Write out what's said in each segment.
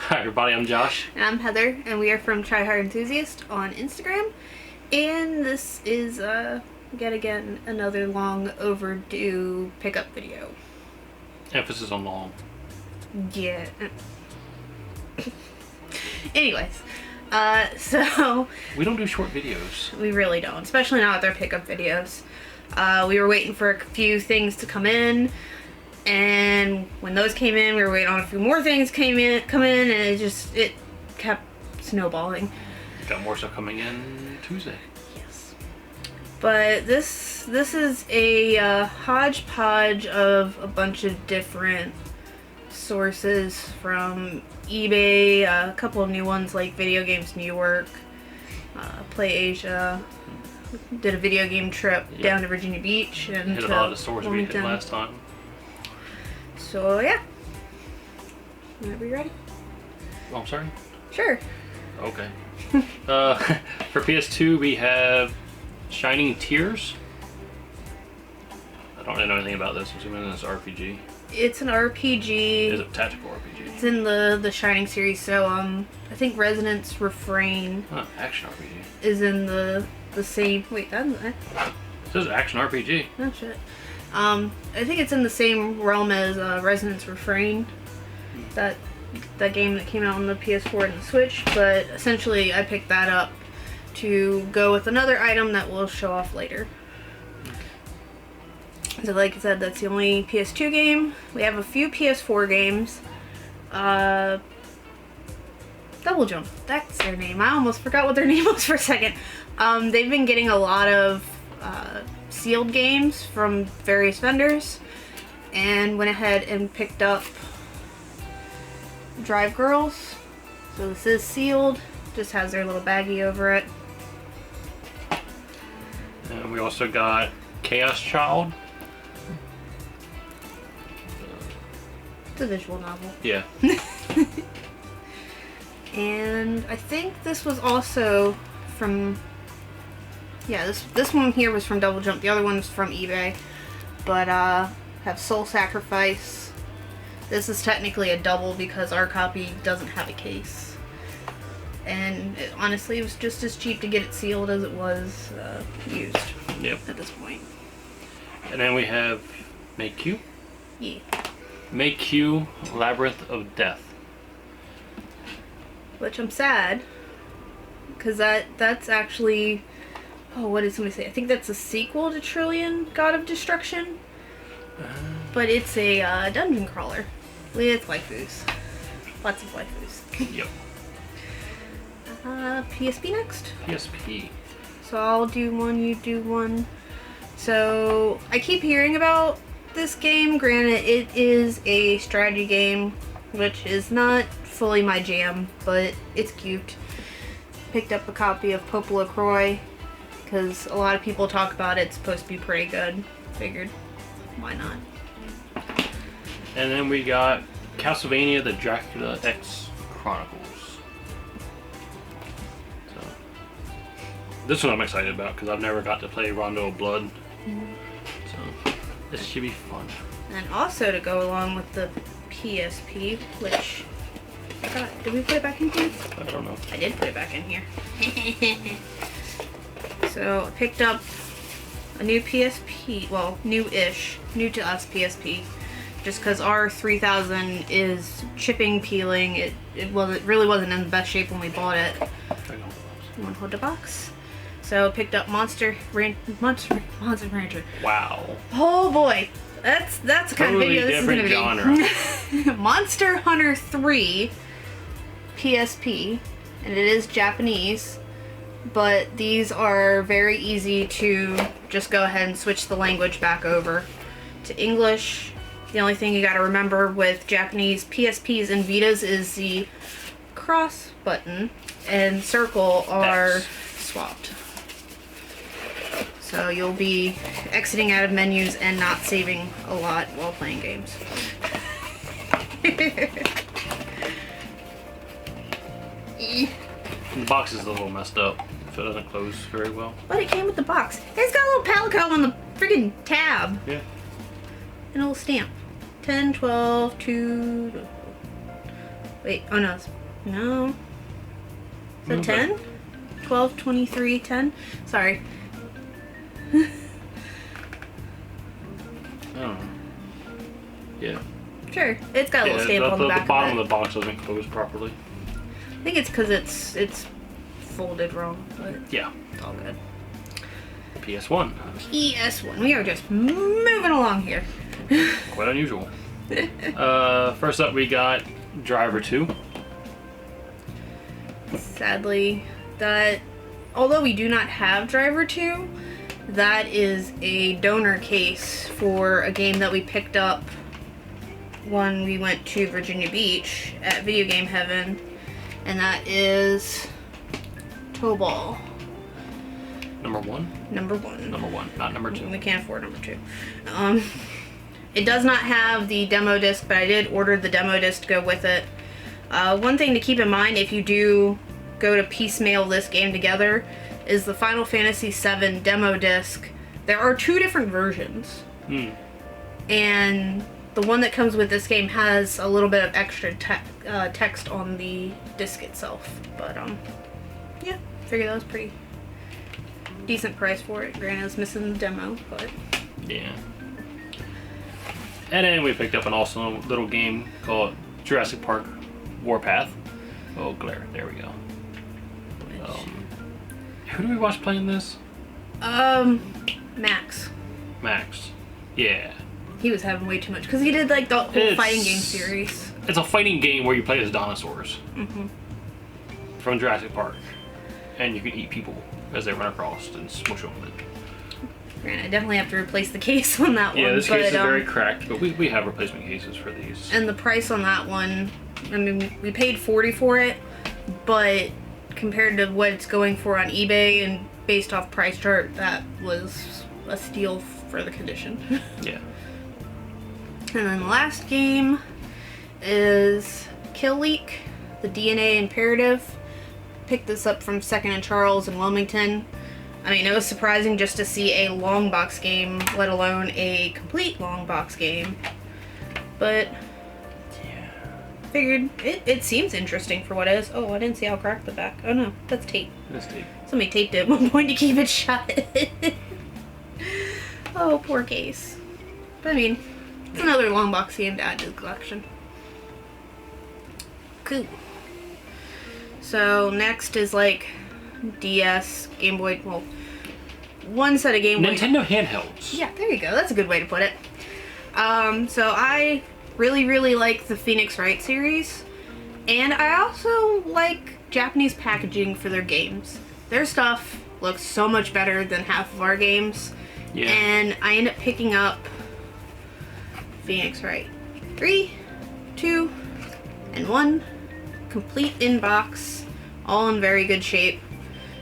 Hi everybody, I'm Josh. And I'm Heather, and we are from Try Hard Enthusiast on Instagram. And this is, yet again, another long overdue pickup video. Emphasis on long. Yeah. Anyways, so... We don't do short videos. We really don't, especially not with our pickup videos. We were waiting for a few things to come in. And when those came in, we were waiting on a few more things come in, and it kept snowballing. Got more stuff coming in Tuesday. Yes. But this is a hodgepodge of a bunch of different sources from eBay, a couple of new ones like Video Games New York, Play Asia. Did a video game trip down to Virginia Beach and hit a lot of the stores we hit last time. So yeah, whenever you're ready. Oh, I'm sorry? Sure. Okay. For PS2 we have Shining Tears. I don't really know anything about this. I'm assuming it's RPG. It's an RPG. It's a tactical RPG. It's in the Shining series, so I think Resonance Refrain action RPG. is in the same. Wait, that's it says action RPG. Oh shit. I think it's in the same realm as Resonance Refrain, that game that came out on the PS4 and the Switch, but essentially I picked that up to go with another item that we'll show off later. So like I said, that's the only PS2 game. We have a few PS4 games. Double Jump, that's their name. I almost forgot what their name was for a second. They've been getting a lot of sealed games from various vendors, and went ahead and picked up Drive Girls. So this is sealed, just has their little baggie over it. And we also got Chaos Child. It's a visual novel. Yeah. And I think this was also from... Yeah, this one here was from Double Jump. The other one's from eBay. But, have Soul Sacrifice. This is technically a double because our copy doesn't have a case. And honestly, it was just as cheap to get it sealed as it was used. Yep. At this point. And then we have Make Q. Yeah. Make Q Labyrinth of Death. Which I'm sad. Because that's actually... Oh, what did somebody say? I think that's a sequel to Trillion God of Destruction. But it's a dungeon crawler with waifus. Lots of waifus. Yep. PSP next? PSP. So I'll do one, you do one. So I keep hearing about this game. Granted, it is a strategy game, which is not fully my jam, but it's cute. Picked up a copy of Pope LaCroix because a lot of people talk about it. It's supposed to be pretty good. Figured, why not? And then we got Castlevania: The Dracula X Chronicles. So this one I'm excited about because I've never got to play Rondo of Blood. So this should be fun. And also to go along with the PSP, which I forgot, did we put it back in here? I don't know. I did put it back in here. So I picked up a new PSP, well, new-ish, new to us PSP, just because our 3000 is chipping, peeling. It really wasn't in the best shape when we bought it. You want to hold the box? So picked up Monster Rancher. Wow. Oh boy, that's the kind of video this is gonna be. Genre. Monster Hunter 3 PSP, and it is Japanese. But these are very easy to just go ahead and switch the language back over to English. The only thing you gotta remember with Japanese PSPs and Vitas is the cross button and circle are swapped. So you'll be exiting out of menus and not saving a lot while playing games. The box is a little messed up, so it doesn't close very well. But it came with the box. It's got a little palico on the freaking tab. Yeah. And a little stamp. 10, 12, 2... Wait, oh no. No. Is that Okay. 10? 12, 23, 10? Sorry. I don't know. Yeah. Sure. It's got a little stamp on the back the bottom of of the box doesn't close properly. I think it's because it's folded wrong, but Yeah. it's all good. PS1. PS1. We are just moving along here. Quite unusual. First up, we got Driver 2. Sadly, that although we do not have Driver 2, that is a donor case for a game that we picked up when we went to Virginia Beach at Video Game Heaven, and that is Toe Ball. Number 1? Number 1. Number 1, not number 2. We can't afford number 2. It does not have the demo disc, but I did order the demo disc to go with it. One thing to keep in mind if you do go to piecemeal this game together is the Final Fantasy VII demo disc. There are 2 different versions. And the one that comes with this game has a little bit of extra text on the disc itself. But, yeah, figured that was pretty decent price for it. Granted, it's missing the demo, but... Yeah. And then we picked up an awesome little game called Jurassic Park Warpath. Oh, glare. There we go. Who do we watch playing this? Max. Max. Yeah. He was having way too much, because he did, like, the whole fighting game series. It's a fighting game where you play as dinosaurs. From Jurassic Park. And you can eat people as they run across and smush them. Granted, I definitely have to replace the case on that one. Yeah, this case is very but cracked, but we have replacement cases for these. and the price on that one, I mean, we paid $40 for it, but compared to what it's going for on eBay and based off price chart, that was a steal for the condition. Yeah. And then the last game is Kill Leak, the DNA Imperative. Picked this up from Second and Charles in Wilmington. I mean, it was surprising just to see a long box game, let alone a complete long box game. But Yeah. figured it seems interesting for what it is. Oh, I didn't see how cracked the back. Oh no, that's tape. This tape. Somebody taped it at one point to keep it shut. Oh, poor case. But I mean, it's another long box game to add to the collection. Cool. So next is like DS, Game Boy, well, one set of Game Boy. Nintendo handhelds. Yeah, there you go. That's a good way to put it. So I really like the Phoenix Wright series, and I also like Japanese packaging for their games. Their stuff looks so much better than half of our games. Yeah. And I end up picking up Phoenix Wright 3, 2, and 1. Complete in-box, all in very good shape,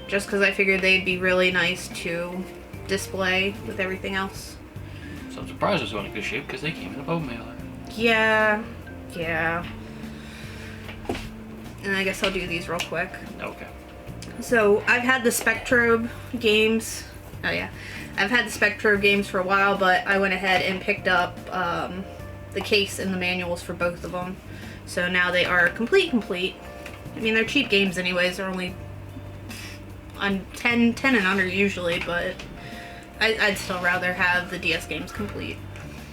just because I figured they'd be really nice to display with everything else. So I'm surprised it was in good shape because they came in a bone mailer. Yeah. And I guess I'll do these real quick. Okay. So I've had the Spectrobe games. Oh yeah. I've had the Spectrobe games for a while, but I went ahead and picked up the case and the manuals for both of them. So now they are complete. I mean, they're cheap games anyways. They're only on 10 and under usually, but I'd still rather have the DS games complete.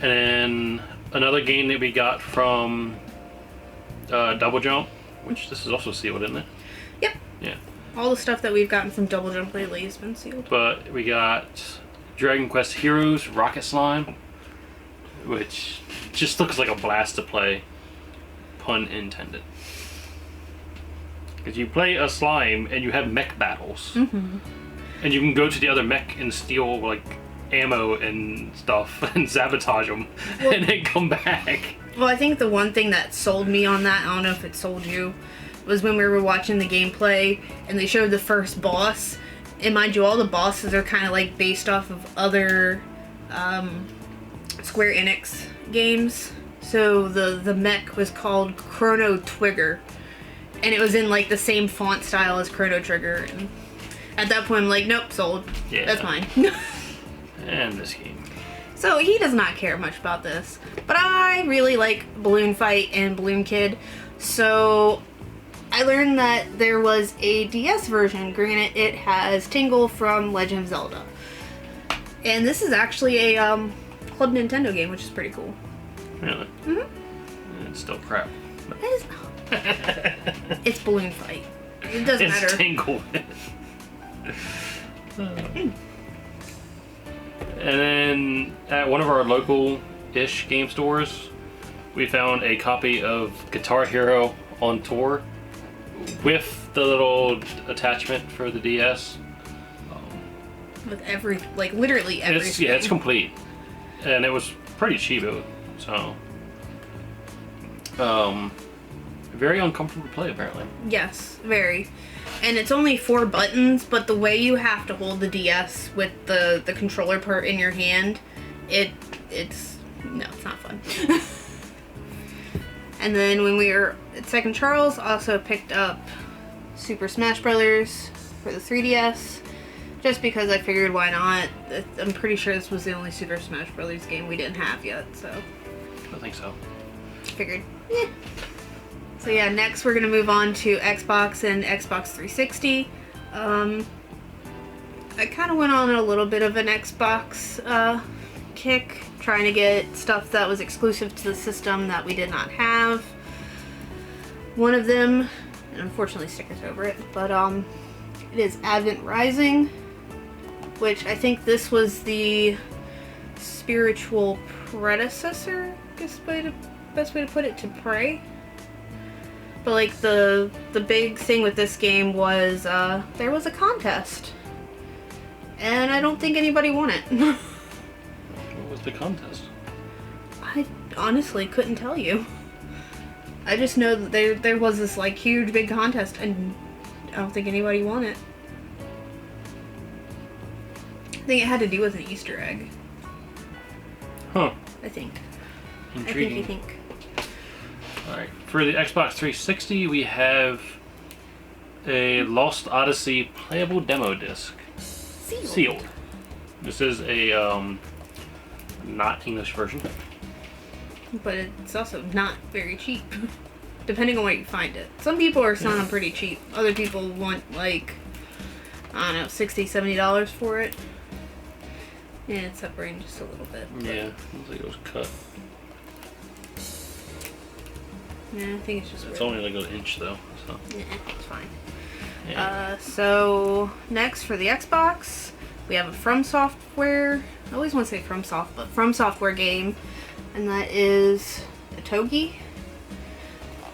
And then another game that we got from Double Jump, which this is also sealed, isn't it? Yep. Yeah. All the stuff that we've gotten from Double Jump lately has been sealed. But we got Dragon Quest Heroes Rocket Slime, which just looks like a blast to play. Pun intended. Because you play a slime and you have mech battles. Mm-hmm. And you can go to the other mech and steal, like, ammo and stuff and sabotage them and then come back. Well, I think the one thing that sold me on that, I don't know if it sold you, was when we were watching the gameplay and they showed the first boss. And mind you, all the bosses are kind of like based off of other Square Enix games. So the mech was called Chrono Trigger, and it was in like the same font style as Chrono Trigger. And at that point, I'm like, nope, sold. Yeah. That's mine. And this game. So he does not care much about this, but I really like Balloon Fight and Balloon Kid. So I learned that there was a DS version. Granted, it has Tingle from Legend of Zelda. And this is actually a Club Nintendo game, which is pretty cool. Really? Mm-hmm. It's still crap. It is. It's Balloon Fight. It doesn't matter. It's Tingle. And then at one of our local-ish game stores, we found a copy of Guitar Hero on Tour with the little attachment for the DS. With literally everything. It's complete, and it was pretty cheap. So, very uncomfortable to play apparently. Yes, very. And it's only 4 buttons, but the way you have to hold the DS with the controller part in your hand, it's not fun. And then when we were at Second Charles, also picked up Super Smash Brothers for the 3DS, just because I figured why not. I'm pretty sure this was the only Super Smash Brothers game we didn't have yet, so. I think so. Figured, yeah. So yeah, next we're going to move on to Xbox and Xbox 360. I kind of went on a little bit of an Xbox kick, trying to get stuff that was exclusive to the system that we did not have. One of them, and unfortunately stickers over it, but it is Advent Rising, which I think this was the spiritual predecessor, I guess best way to put it, to Prey. But like the big thing with this game was there was a contest, and I don't think anybody won it. What was the contest? I honestly couldn't tell you. I just know that there was this like huge big contest, and I don't think anybody won it. I think it had to do with an Easter egg. Huh. I think. Intriguing. I think. Alright, for the Xbox 360 we have a Lost Odyssey playable demo disc. Sealed. This is a not English version. But it's also not very cheap, depending on where you find it. Some people are selling them pretty cheap. Other people want like, I don't know, $60, $70 for it. And it's separating just a little bit. Yeah, looks like it was cut. Yeah, I think it's just It's weird. only like an inch though, so. Yeah, it's fine. Yeah. So next for the Xbox, we have a From Software. I always want to say From Software game, and that is a Togi.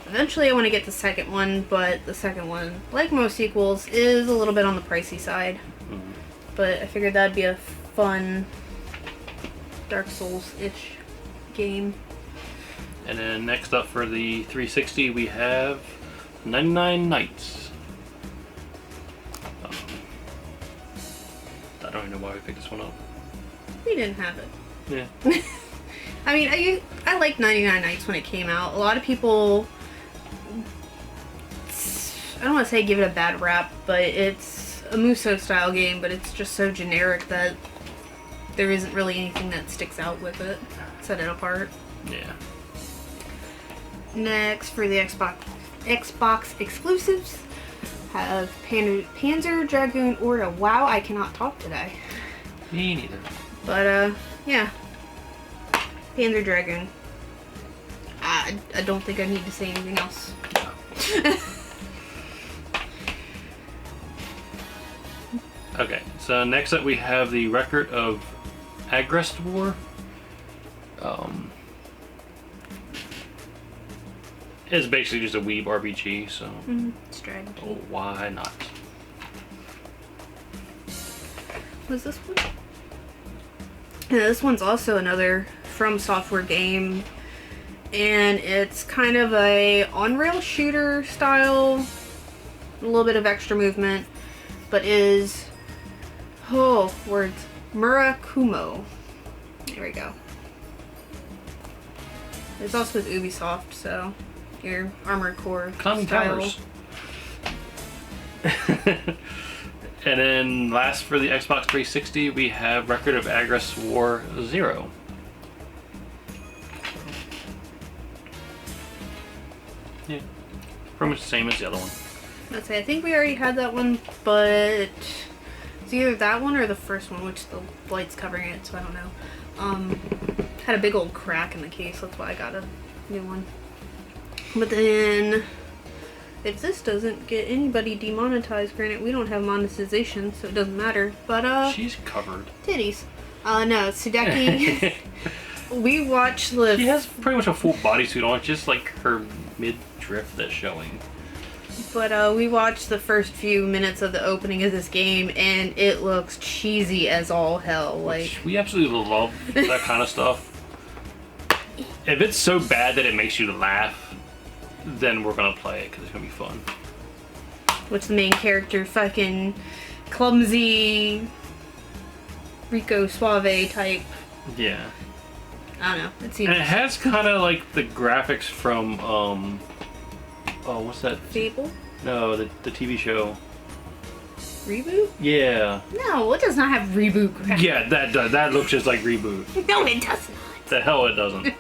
Eventually, I want to get the second one, but the second one, like most sequels, is a little bit on the pricey side. Mhm. But I figured that'd be a fun Dark Souls-ish game. And then next up for the 360 we have 99 Nights. I don't even know why we picked this one up. We didn't have it. Yeah. I mean, I liked 99 Nights when it came out. A lot of people, I don't want to say give it a bad rap, but it's a Muso style game, but it's just so generic that there isn't really anything that sticks out with it, set it apart. Yeah. Next, for the Xbox exclusives, have Panzer Dragoon Orta. Wow, I cannot talk today. Me neither. But, yeah. Panzer Dragoon. I don't think I need to say anything else. Okay, so next up we have the Record of Agrest War. It's basically just a weeb RPG, so Strategy. oh, why not? Was this one? Yeah, this one's also another From Software game, and it's kind of a on-rail shooter style, a little bit of extra movement, but is, Murakumo. There we go. It's also with Ubisoft, so your Armored Core Conning style. Towers. And then last for the Xbox 360 we have Record of Agrest War 0. Yeah. Pretty much the same as the other one. Let's say I think we already had that one, but it's either that one or the first one, which the light's covering it, so I don't know. Had a big old crack in the case, that's why I got a new one. But then, if this doesn't get anybody demonetized, granted we don't have monetization, so it doesn't matter. But she's covered. Titties. No, Sudeki. We watched the. She has pretty much a full bodysuit on, just like her midriff that's showing. But we watched the first few minutes of the opening of this game, and it looks cheesy as all hell. Like, we absolutely love that kind of stuff. If it's so bad that it makes you laugh, then we're gonna play it because it's gonna be fun. What's the main character? Fucking clumsy Rico Suave type. Yeah. I don't know. It seems. And it has kind of like the graphics from oh, what's that? Fable? No, the TV show. Reboot? Yeah. No, it does not have Reboot graphics. Yeah, that does. That looks just like Reboot. No, it does not. The hell it doesn't.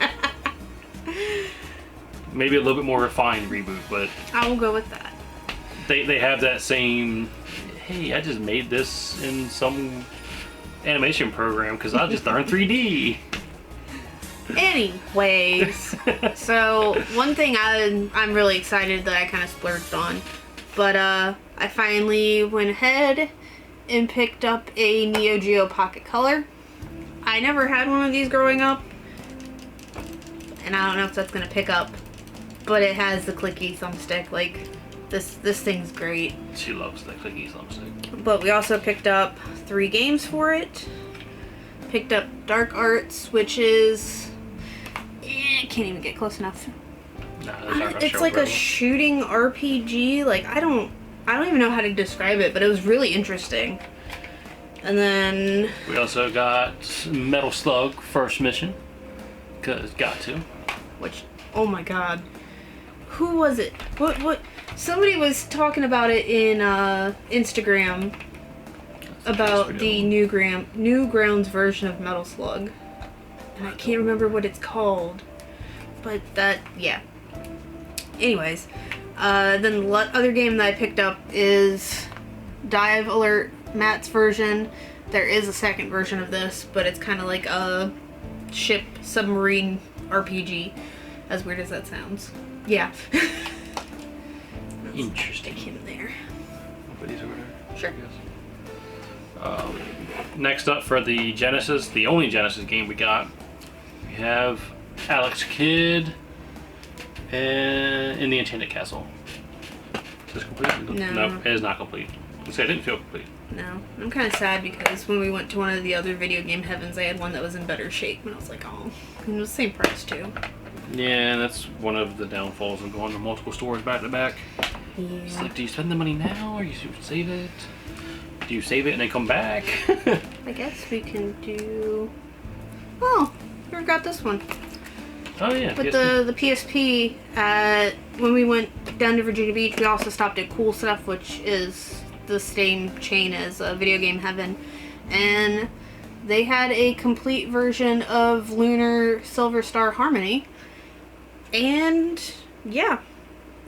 Maybe a little bit more refined Reboot, but I will go with that. they have that same. Hey, I just made this in some animation program because I just learned 3D. Anyways, so one thing I'm really excited that I kind of splurged on, but I finally went ahead and picked up a Neo Geo Pocket Color. I never had one of these growing up, and I don't know if that's gonna pick up, but it has the clicky thumbstick. Like this thing's great. She loves the clicky thumbstick. But we also picked up 3 games for it. Picked up Dark Arts, which is I can't even get close enough. It's like a shooting RPG. Like I don't even know how to describe it, but it was really interesting. And then we also got Metal Slug First Mission, cause got to. Which, oh my god, who was it? What? Somebody was talking about it in Instagram about the Newgrounds version of Metal Slug. And I can't remember what it's called. But that, yeah. Anyways, then the other game that I picked up is Dive Alert Matt's version. There is a second version of this, but it's kind of like a ship submarine RPG. As weird as that sounds. Yeah. Interesting. Stick him there. Put these over there. Sure. Next up for the Genesis, the only Genesis game we got, we have Alex Kidd and in the Enchanted Castle. Is this complete? No, it is not complete. I didn't feel complete. No, I'm kind of sad because when we went to one of the other video game heavens, I had one that was in better shape, and I was like, oh, and it was the same price too. Yeah, that's one of the downfalls of going to multiple stores back to back. Yeah. It's like, do you spend the money now, or you save it? Do you save it and then come back? I guess we can do. Oh, we got this one. Oh yeah. With the PSP, when we went down to Virginia Beach, we also stopped at Cool Stuff, which is the same chain as Video Game Heaven, and they had a complete version of Lunar Silver Star Harmony, and yeah,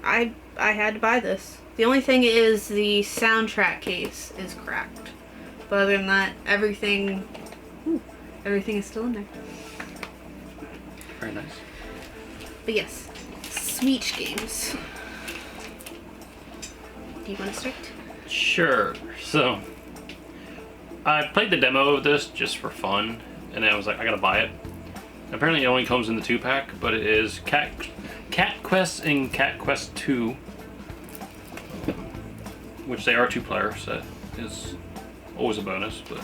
I had to buy this. The only thing is the soundtrack case is cracked, but other than that, everything is still in there. Very nice. But yes, Switch games. Do you want to start? Sure. So, I played the demo of this just for fun, and then I was like, I gotta buy it. Apparently it only comes in the 2-pack, but it is Cat Quest and Cat Quest 2, which they are 2-player, so that is always a bonus, but...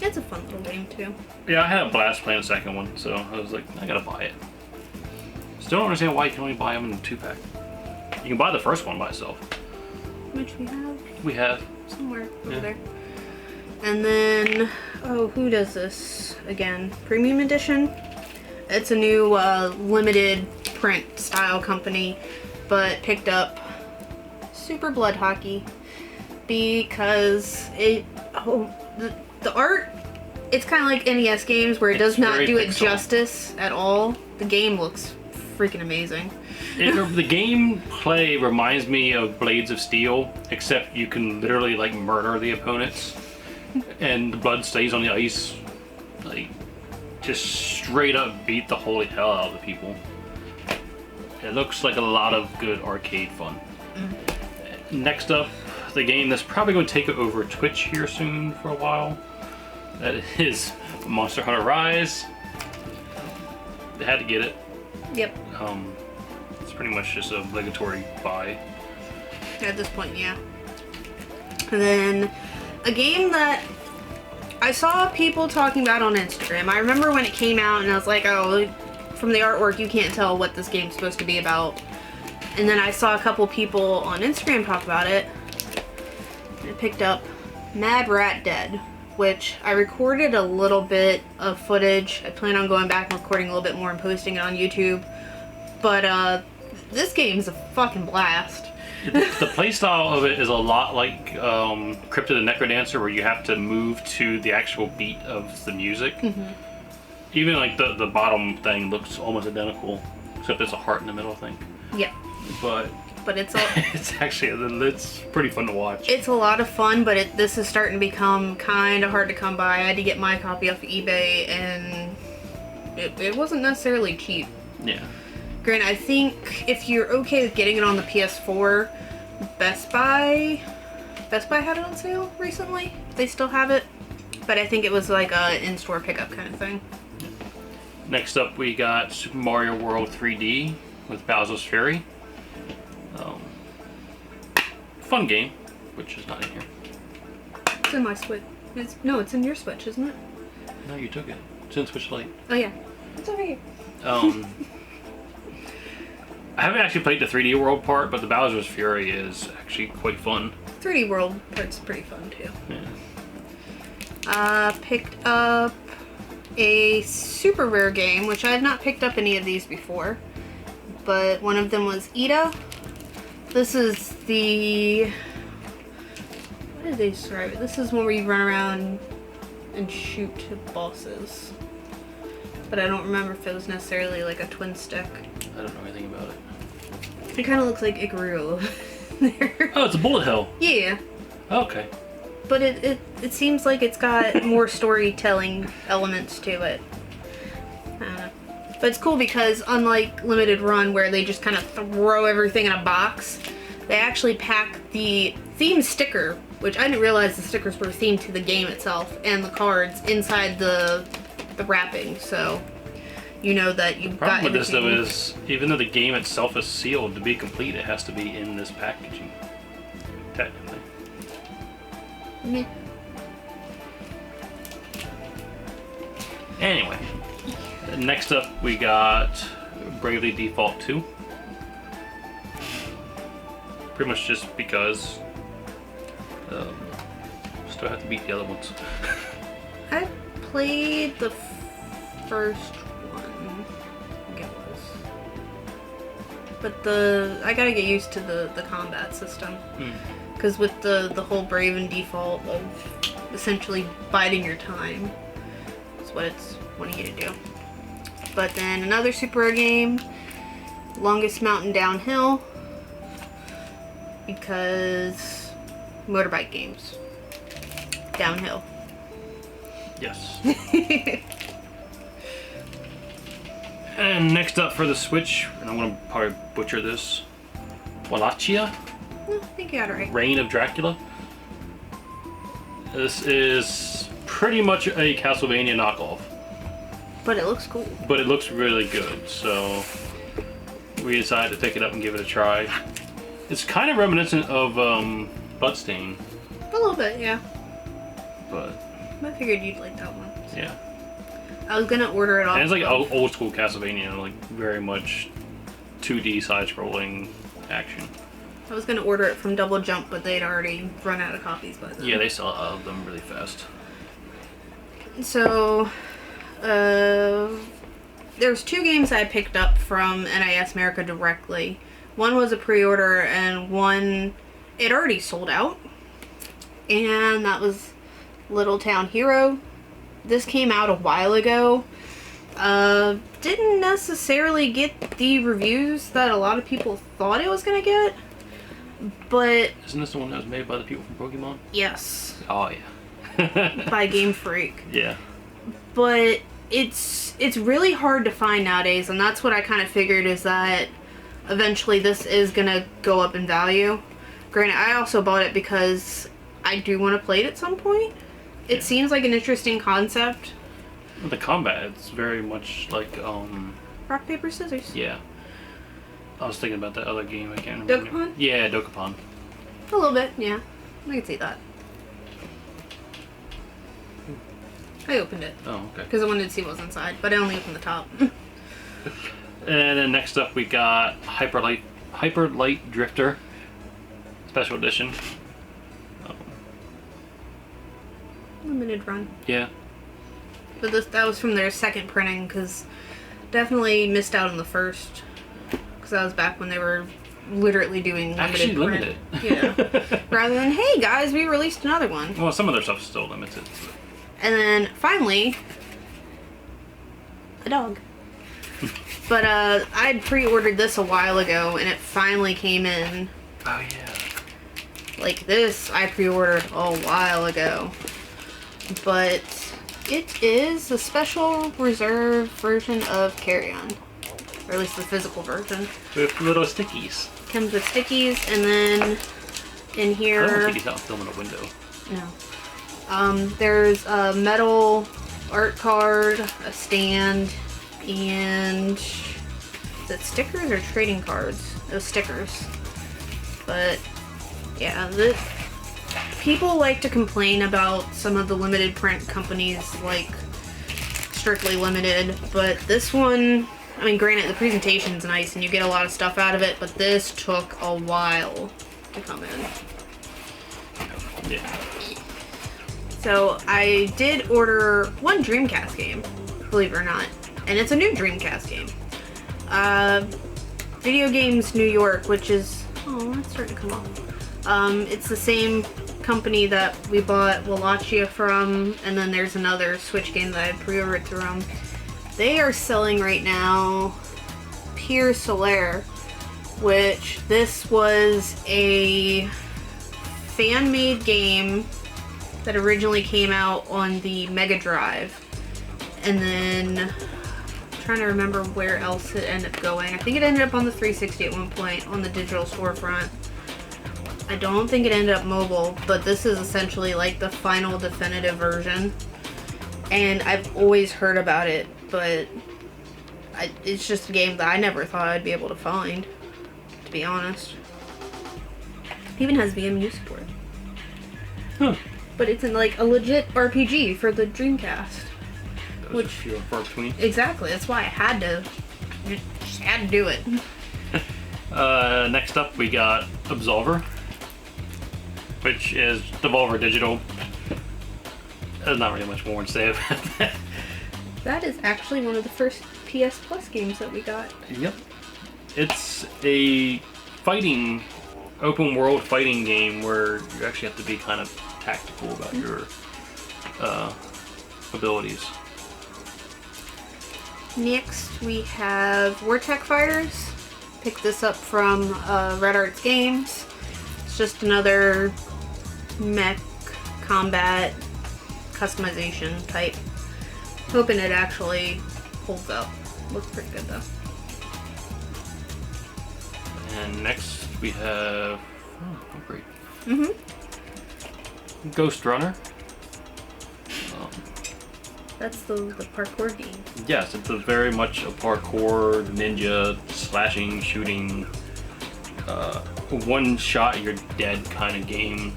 It's a fun little game, too. Yeah, I had a blast playing the second one, so I was like, I gotta buy it. Still don't understand why you can only buy them in the 2-pack. You can buy the first one by itself. Which we have? We have. Somewhere over there. And then, oh, who does this again? Premium Edition? It's a new limited print style company, but picked up Super Blood Hockey because the art, it's kind of like NES games where it does not do it justice at all. The game looks freaking amazing. The gameplay reminds me of Blades of Steel, except you can literally like murder the opponents, and the blood stays on the ice. Like, just straight up beat the holy hell out of the people. It looks like a lot of good arcade fun. Next up, the game that's probably going to take over Twitch here soon for a while. That is Monster Hunter Rise. They had to get it. Yep. It's pretty much just an obligatory buy. At this point, yeah. And then a game that I saw people talking about on Instagram. I remember when it came out and I was like, oh, from the artwork you can't tell what this game's supposed to be about. And then I saw a couple people on Instagram talk about it. I picked up Mad Rat Dead, which I recorded a little bit of footage. I plan on going back and recording a little bit more and posting it on YouTube. But this game's a fucking blast. The playstyle of it is a lot like Crypt of the Necrodancer, where you have to move to the actual beat of the music. Even like the bottom thing looks almost identical, except there's a heart in the middle, I think. Yeah. But it's it's pretty fun to watch. It's a lot of fun, but this is starting to become kind of hard to come by. I had to get my copy off eBay, and it wasn't necessarily cheap. Yeah. Granted, I think if you're okay with getting it on the PS4, Best Buy had it on sale recently. They still have it, but I think it was like a in-store pickup kind of thing. Next up, we got Super Mario World 3D with Bowser's Fury. Fun game, which is not in here. It's in my Switch. No, it's in your Switch, isn't it? No, you took it. It's in Switch Lite. Oh yeah, it's over here. I haven't actually played the 3D World part, but the Bowser's Fury is actually quite fun. 3D World part's pretty fun too. Yeah. Picked up a super rare game, which I have not picked up any of these before, but one of them was Ida. This is the... what did they describe it? This is one where you run around and shoot bosses. But I don't remember if it was necessarily like a twin stick. I don't know anything about it. It kind of looks like Ikaruga there. Oh, it's a bullet hell. Yeah. Okay. But it seems like it's got more storytelling elements to it. I don't know. But it's cool because unlike Limited Run, where they just kind of throw everything in a box, they actually pack the theme sticker, which I didn't realize the stickers were themed to the game itself, and the cards inside the wrapping, so you know that you've got everything. The problem with this, though, is even though the game itself is sealed, to be complete, it has to be in this packaging, technically. Meh. Anyway, next up we got Bravely Default 2. Pretty much just because still have to beat the other ones. I played the first one, I think it was. But I gotta get used to the combat system. Because with the whole Brave and Default of essentially biding your time is what it's wanting you to do. But then another super rare game, Longest Mountain Downhill, because motorbike games. Downhill. Yes. And next up for the Switch, and I'm gonna probably butcher this, Wallachia? I think you got it right. Reign of Dracula. This is pretty much a Castlevania knockoff. But it looks cool. But it looks really good, so we decided to pick it up and give it a try. It's kind of reminiscent of Bloodstain. A little bit, yeah. But I figured you'd like that one. So. Yeah. I was gonna order it off. And it's like old school Castlevania, like very much 2D side-scrolling action. I was gonna order it from Double Jump, but they'd already run out of copies by then. Yeah, they sell out of them really fast. So, there's two games I picked up from NIS America directly. One was a pre-order, and one it already sold out. And that was Little Town Hero. This came out a while ago, Didn't necessarily get the reviews that a lot of people thought it was gonna get, but... Isn't this the one that was made by the people from Pokemon? Yes. Oh, yeah. By Game Freak. Yeah. But it's really hard to find nowadays, and that's what I kind of figured, is that eventually this is gonna go up in value. Granted, I also bought it because I do want to play it at some point. It seems like an interesting concept. The combat, it's very much like, Rock, paper, scissors. Yeah. I was thinking about that other game, I can't remember. Dokapon? Yeah, Dokapon. A little bit, yeah. I can see that. I opened it. Oh, okay. Because I wanted to see what was inside, but I only opened the top. And then next up we got Hyper Light Drifter Special Edition. Limited run. Yeah. But that was from their second printing, because definitely missed out on the first. Because that was back when they were literally doing limited limited. Yeah. Rather than, hey guys, we released another one. Well, some of their stuff is still limited. And then finally, a dog. But I'd pre-ordered this a while ago, and it finally came in. Oh yeah. Like this, I pre-ordered a while ago. But it is a special reserve version of Carry On. Or at least the physical version. With little stickies. Comes with stickies, and then in here... I don't think it's not filming a window. No. There's a metal art card, a stand, and... Is it stickers or trading cards? Those stickers. But, yeah, people like to complain about some of the limited print companies, like Strictly Limited, but this one, I mean, granted, the presentation's nice and you get a lot of stuff out of it, but this took a while to come in. Yeah. So I did order one Dreamcast game, believe it or not, and it's a new Dreamcast game. Video Games New York, which is, oh, that's starting to come off. It's the same company that we bought Wallachia from, and then there's another Switch game that I pre-ordered through them. They are selling right now Pier Solaire, which this was a fan-made game that originally came out on the Mega Drive, and then I'm trying to remember where else it ended up going. I think it ended up on the 360 at one point on the digital storefront. I don't think it ended up mobile, but this is essentially like the final definitive version. And I've always heard about it, but it's just a game that I never thought I'd be able to find, to be honest. It even has VMU support. Huh. But it's in like a legit RPG for the Dreamcast. Which few and far between. Exactly, that's why I had to do it. Next up we got Absolver, which is Devolver Digital. There's not really much more to say about that. That is actually one of the first PS Plus games that we got. Yep. It's a fighting, open world fighting game where you actually have to be kind of tactical about your abilities. Next we have Vortec Fighters. Picked this up from Red Arts Games. It's just another mech combat customization type. Hoping it actually holds up. Looks pretty good though. And next we have great. Ghost Runner. That's the parkour game. Yes, it's a very much a parkour, ninja, slashing, shooting, one shot you're dead kind of game.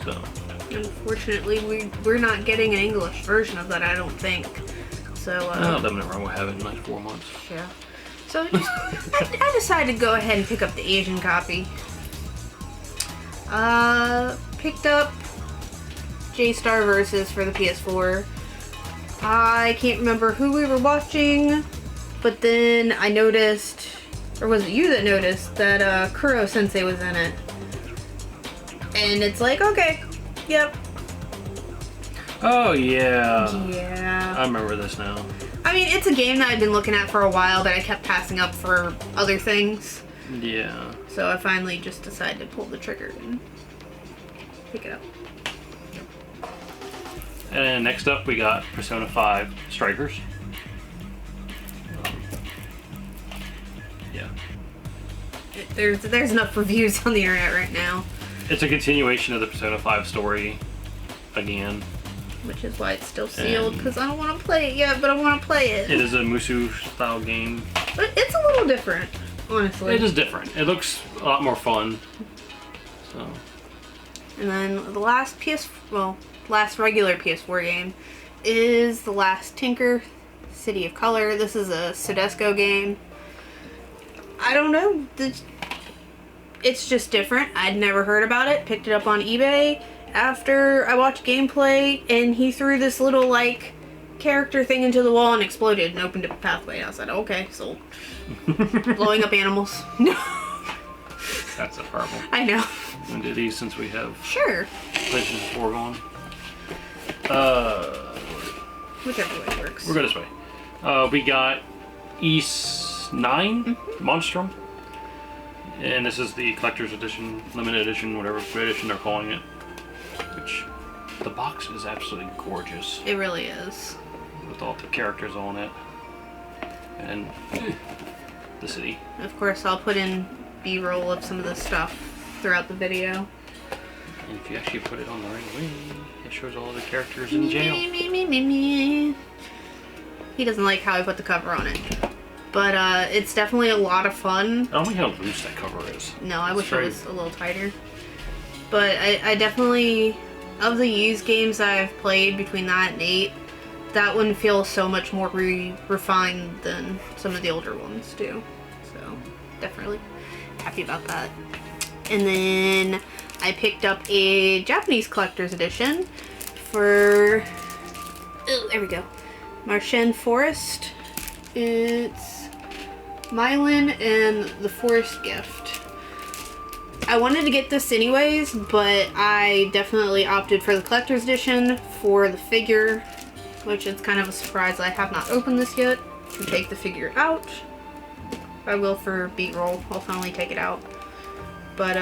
So. Unfortunately, we're not getting an English version of that, I don't think. So. Nothing wrong with having it in like 4 months. Yeah. So I decided to go ahead and pick up the Asian copy. Picked up J-Star Versus for the PS4. I can't remember who we were watching, but then I noticed, or was it you that noticed, that Kuro Sensei was in it. And it's like, okay, yep. Oh yeah. Yeah. I remember this now. I mean, it's a game that I've been looking at for a while, but I kept passing up for other things. Yeah. So I finally just decided to pull the trigger and pick it up. And then next up, we got Persona 5 Strikers. Yeah. There's enough reviews on the internet right now. It's a continuation of the Persona 5 story again. Which is why it's still sealed, because I don't want to play it yet, but I want to play it. It is a Musu style game. But it's a little different, honestly. It is different. It looks a lot more fun. So. And then the last last regular PS4 game is The Last Tinker, City of Color. This is a Sodesco game. I don't know. It's just different. I'd never heard about it. Picked it up on eBay after I watched gameplay, and he threw this little, like, character thing into the wall and exploded and opened up a pathway. I said, okay, sold. Blowing up animals. No. That's horrible. I know. We'll do these since we have Sure. PlayStation 4 going. Whichever way works. We'll go this way. We got East 9 Monstrum. And this is the collector's edition, limited edition, whatever edition they're calling it. Which, the box is absolutely gorgeous. It really is. With all the characters on it. And the city. Of course, I'll put in B-roll of some of the stuff throughout the video. And if you actually put it on the right way, it shows all the characters in jail. He doesn't like how I put the cover on it. But it's definitely a lot of fun. I don't like how loose that cover is. No, I wish it was a little tighter. But I definitely, of the used games I've played between that and 8, that one feels so much more refined than some of the older ones do. So, definitely happy about that. And then I picked up a Japanese collector's edition for, there we go, Marchen Forest. It's Mylan and the Forest Gift. I wanted to get this anyways, but I definitely opted for the collector's edition for the figure, which is kind of a surprise. I have not opened this yet to take the figure out. I will for B-roll. I'll finally take it out. But,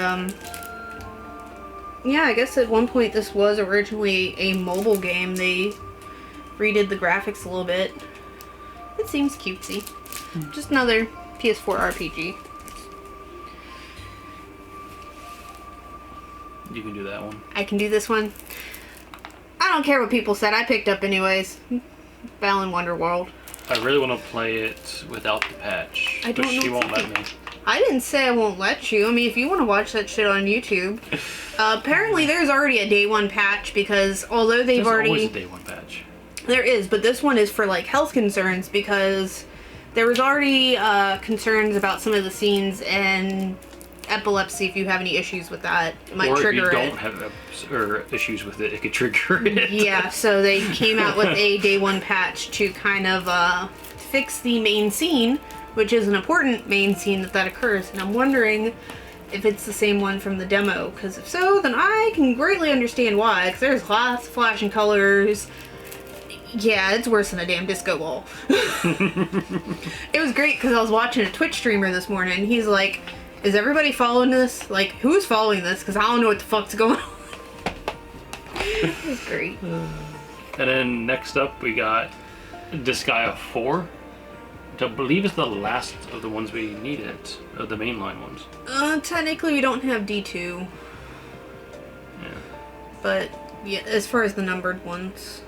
yeah, I guess at one point this was originally a mobile game. They redid the graphics a little bit. It seems cutesy. Just another PS4 RPG. You can do that one. I can do this one. I don't care what people said. I picked up anyways. Balan Wonderworld. I really want to play it without the patch, but she won't let me. I didn't say I won't let you. I mean, if you want to watch that shit on YouTube. Apparently there's already a day one patch because although they've already... There's always a day one patch. There is, but this one is for like health concerns because there was already concerns about some of the scenes and epilepsy. If you have any issues with that, it might trigger it. Or if you don't have issues with it, it could trigger it. Yeah, so they came out with a day one patch to kind of fix the main scene, which is an important main scene that occurs. And I'm wondering if it's the same one from the demo, because if so, then I can greatly understand why. Because there's lots of flashing colors. Yeah, it's worse than a damn disco ball. It was great because I was watching a Twitch streamer this morning. He's like, is everybody following this? Like, who's following this? Because I don't know what the fuck's going on. It was great. And then next up we got Disgaea 4, which I believe is the last of the ones we needed, of the mainline ones. Technically we don't have D2. Yeah. But, yeah, as far as the numbered ones.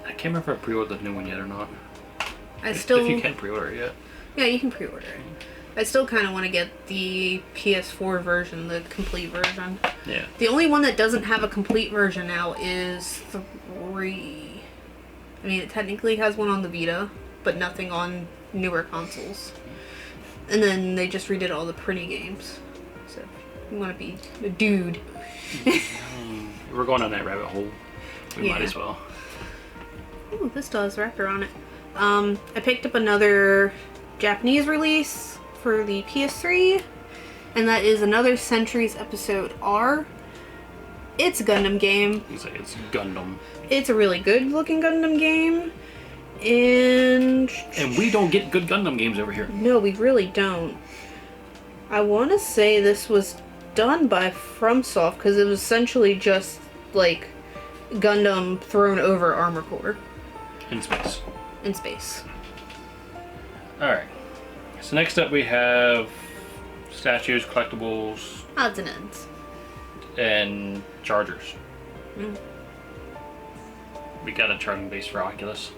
I can't remember if I pre-ordered the new one yet or not. If you can pre-order it yet. Yeah, you can pre-order it. I still kind of want to get the PS4 version, the complete version. Yeah. The only one that doesn't have a complete version now is 3. I mean, it technically has one on the Vita, but nothing on newer consoles. And then they just redid all the pretty games. So, you want to be a dude. We're going on that rabbit hole. We might as well. Ooh, this still has a wrapper on it. I picked up another Japanese release for the PS3, and that is Another Century's Episode R. It's a Gundam game. It's Gundam. It's a really good looking Gundam game. And we don't get good Gundam games over here. No, we really don't. I want to say this was done by FromSoft because it was essentially just like Gundam thrown over Armor Core. In space. In space. Alright. So next up we have statues, collectibles, Odds and ends. and chargers. We got a charging base for Oculus.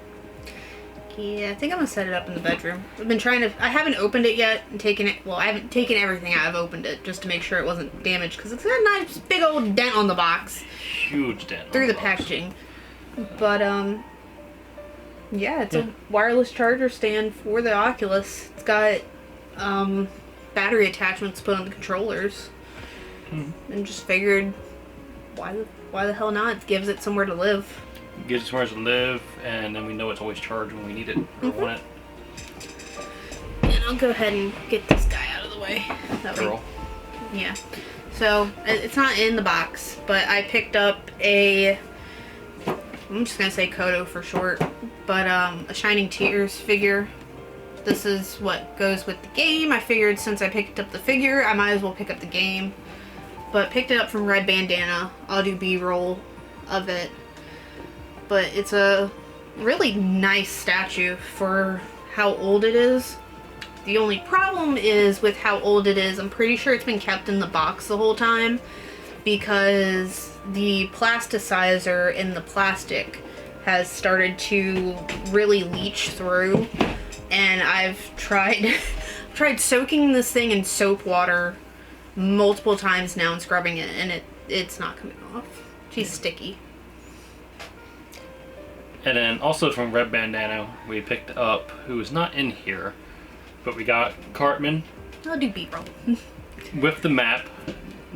Yeah, I think I'm gonna set it up in the bedroom. I've been trying to. I haven't opened it yet and taken it. Well, I haven't taken everything out. I've opened it just to make sure it wasn't damaged because it's got a nice big old dent on the box. Huge dent. Through the packaging. But, yeah, it's a wireless charger stand for the Oculus. It's got, battery attachments put on the controllers. And just figured, why the hell not? It gives it somewhere to live. Gives it somewhere to live, and then we know it's always charged when we need it or want it. And I'll go ahead and get this guy out of the way. That way. Yeah. So, it's not in the box, but I picked up I'm just gonna say Kodo for short, but a Shining Tears figure. This is what goes with the game. I figured since I picked up the figure, I might as well pick up the game. But picked it up from Red Bandana. I'll do B-roll of it. But it's a really nice statue for how old it is. The only problem is with how old it is, I'm pretty sure it's been kept in the box the whole time because the plasticizer in the plastic has started to really leach through, and I've tried soaking this thing in soap water multiple times now and scrubbing it, and it's not coming off. She's sticky. And then also from Red Bandana, we picked up, who is not in here, but we got Cartman. I'll do B-roll. With the map.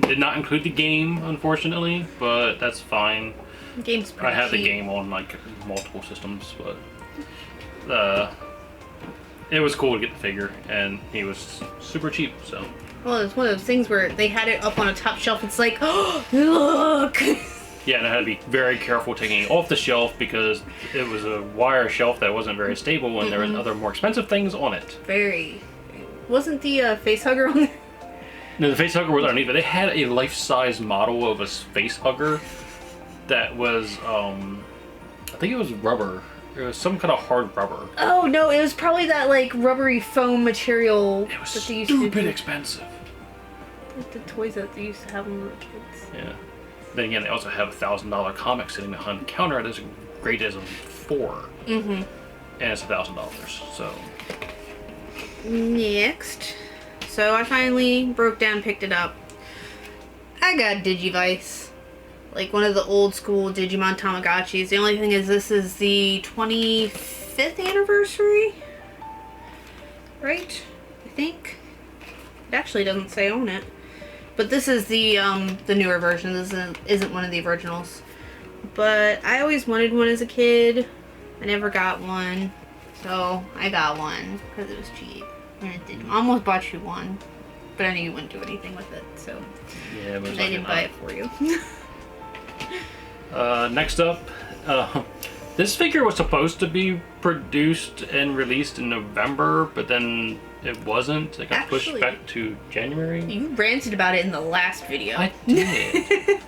Did not include the game, unfortunately, but that's fine. The game's pretty I have cheap. the game on like multiple systems, but it was cool to get the figure, and he was super cheap, so. Well, it's one of those things where they had it up on a top shelf. It's like, oh, look! Yeah, and I had to be very careful taking it off the shelf because it was a wire shelf that wasn't very stable, and there was other more expensive things on it. Very. Wasn't the face hugger on there? No, the face hugger was underneath, but they had a life-size model of a face hugger that was, I think it was rubber. It was some kind of hard rubber. Oh, no, it was probably that, like, rubbery foam material. It was that they stupid expensive. Like the toys that they used to have when we were kids. Yeah. Then again, they also have a $1,000 comic sitting behind the counter that's great as a 4. And it's $1,000, so. Next. So I finally broke down, picked it up. I got Digivice. Like one of the old school Digimon Tamagotchis. The only thing is this is the 25th anniversary? Right? I think. It actually doesn't say on it. But this is the newer version. This isn't one of the originals. But I always wanted one as a kid. I never got one. So I got one because it was cheap. And it didn't. I almost bought you one. But I knew you wouldn't do anything with it. So yeah, but I didn't buy it for you. Next up, this figure was supposed to be produced and released in November, but then it wasn't. It got pushed back to January. You ranted about it in the last video. I did.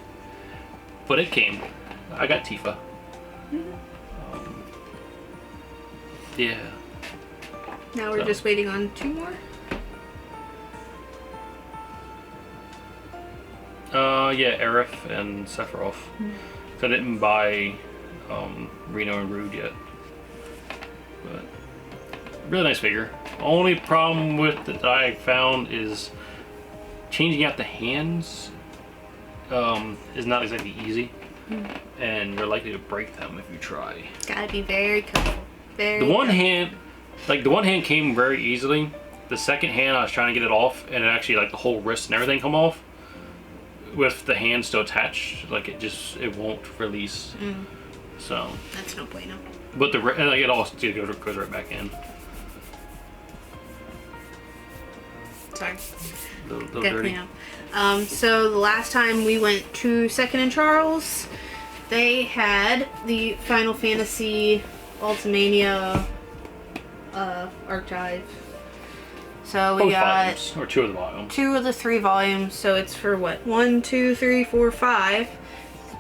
But it came. I got Tifa. Yeah. Now we're just waiting on 2 more? Yeah, Aerith and Sephiroth. So I didn't buy Reno and Rude yet. But really nice figure. Only problem with it that I found is changing out the hands is not exactly easy. And you're likely to break them if you try. Gotta be very careful. The one hand came very easily. The second hand I was trying to get it off, and it actually, like, the whole wrist and everything come off. With the hand still attached, like it won't release. So that's no bueno. But like it all still goes right back in. Sorry. Little dirty. So the last time we went to Second and Charles, they had the Final Fantasy Ultimania Archive. So we Both got volumes, or 2 of the volumes. 2 of the 3 volumes, so it's for what? 1, 2, 3, 4, 5.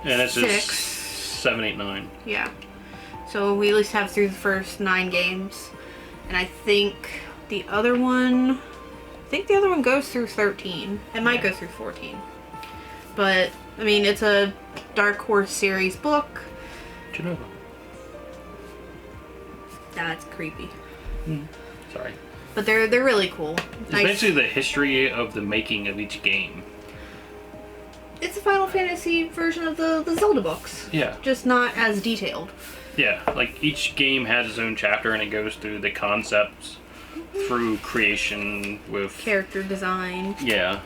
And this is 6. 7, 8, 9. Yeah. So we at least have through the first 9 games. And I think the other one goes through 13. It might go through 14. But I mean, it's a Dark Horse series book. Genova. That's creepy. Sorry. But they're really cool. It's basically the history of the making of each game. It's a Final Fantasy version of the Zelda books. Yeah. Just not as detailed. Yeah, like each game has its own chapter and it goes through the concepts through creation with Character design. Yeah.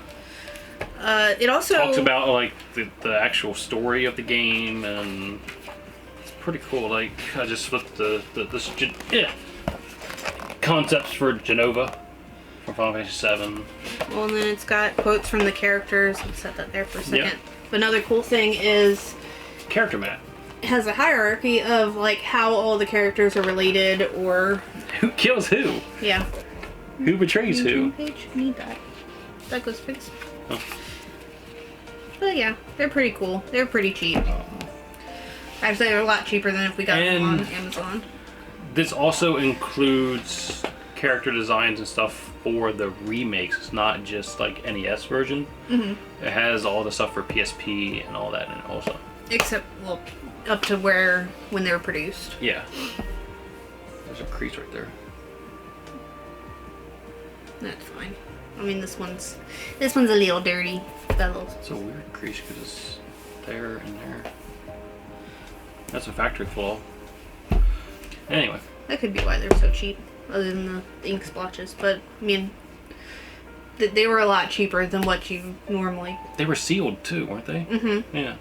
It also talks about like the actual story of the game, and it's pretty cool. Like I just flipped concepts for Genova from Final Fantasy 7. Well, and then it's got quotes from the characters. I'll set that there for a second. Yep. But another cool thing is Character map. it has a hierarchy of like how all the characters are related, or Who kills who? yeah. Who betrays who? Page, I need that. That goes for this. Oh. But yeah, they're pretty cool. They're pretty cheap. I'd say they're a lot cheaper than if we got them on Amazon. This also includes character designs and stuff for the remakes. It's not just like NES version. It has all the stuff for PSP and all that in it also. Except, well, up to when they were produced. Yeah. There's a crease right there. That's fine. I mean, this one's a little dirty, fellows. It's a weird crease because it's there and there. That's a factory flaw. Anyway. That could be why they're so cheap, other than the ink splotches. But I mean, they were a lot cheaper than what you normally. They were sealed too, weren't they? Mm-hmm. Yeah.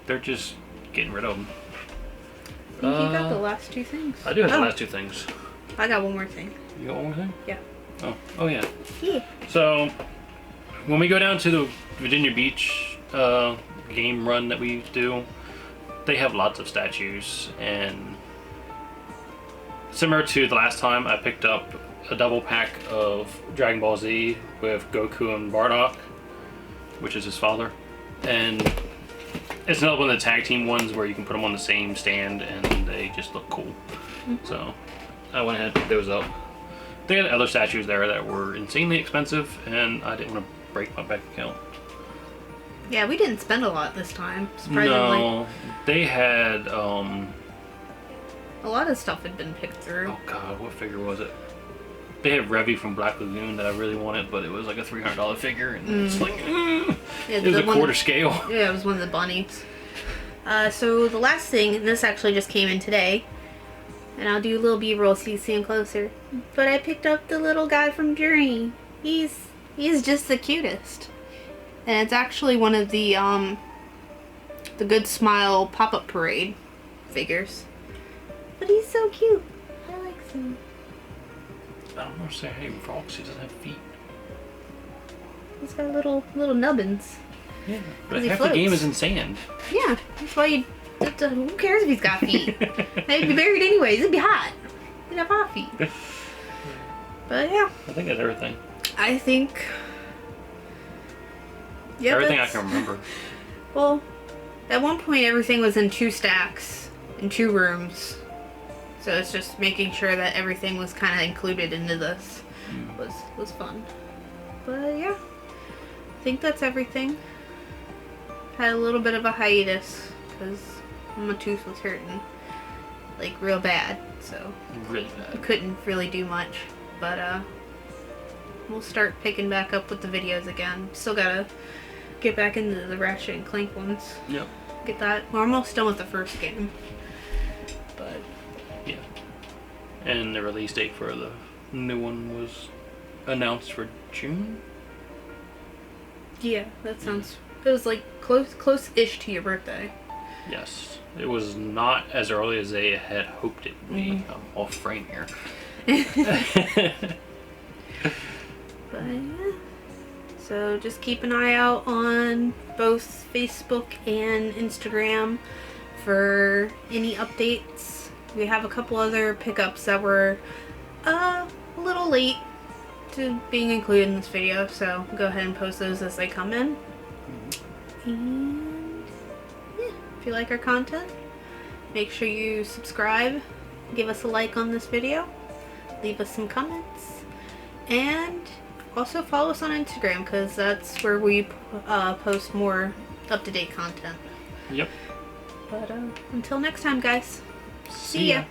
They're just getting rid of them. I think you got the last 2 things. I do have the last 2 things. I got one more thing. You got one more thing? Yeah. Oh yeah. Yeah. So, when we go down to the Virginia Beach game run that we do, they have lots of statues, and similar to the last time, I picked up a double pack of Dragon Ball Z with Goku and Bardock, which is his father, and it's another one of the tag team ones where you can put them on the same stand and they just look cool. So I went ahead and picked those up. They had other statues there that were insanely expensive, and I didn't want to break my bank account. Yeah, we didn't spend a lot this time, surprisingly. No, they had, a lot of stuff had been picked through. oh god, what figure was it? They had Revy from Black Lagoon that I really wanted, but it was like a $300 figure, and it's like, Yeah, it was a quarter scale. Yeah, it was one of the bunnies. So the last thing, and this actually just came in today, and I'll do a little B-roll so you see him closer. But I picked up the little guy from Journey. He's just the cutest. And it's actually one of the Good Smile pop-up parade figures. But he's so cute. I like him. I don't know, say, hey, Frogs, he doesn't have feet. He's got little nubbins. Yeah, but He half floats. the game is in sand. Yeah, that's why you. Who cares if he's got feet? They'd be buried anyways. It'd be hot. He'd have hot feet. But yeah, I think that's everything. I think. Yeah, Everything I can remember. Well, at one point everything was in 2 stacks, in 2 rooms. So it's just making sure that everything was kind of included into this. Was fun. But yeah, I think that's everything. Had a little bit of a hiatus because my tooth was hurting, like real bad. So Really bad. couldn't really do much. But we'll start picking back up with the videos again. Still gotta get back into the Ratchet and Clank ones. Yep. Get that. We're almost done with the first game. But Yeah. And the release date for the new one was announced for June? yeah, that sounds. It was like close-ish to your birthday. Yes. It was not as early as they had hoped it would be. I'm off frame here. But yeah. So just keep an eye out on both Facebook and Instagram for any updates. we have a couple other pickups that were a little late to being included in this video, so go ahead and post those as they come in. And yeah, if you like our content, make sure you subscribe, give us a like on this video, leave us some comments, and also follow us on Instagram, because that's where we post more up-to-date content. Yep. But until next time, guys. See ya.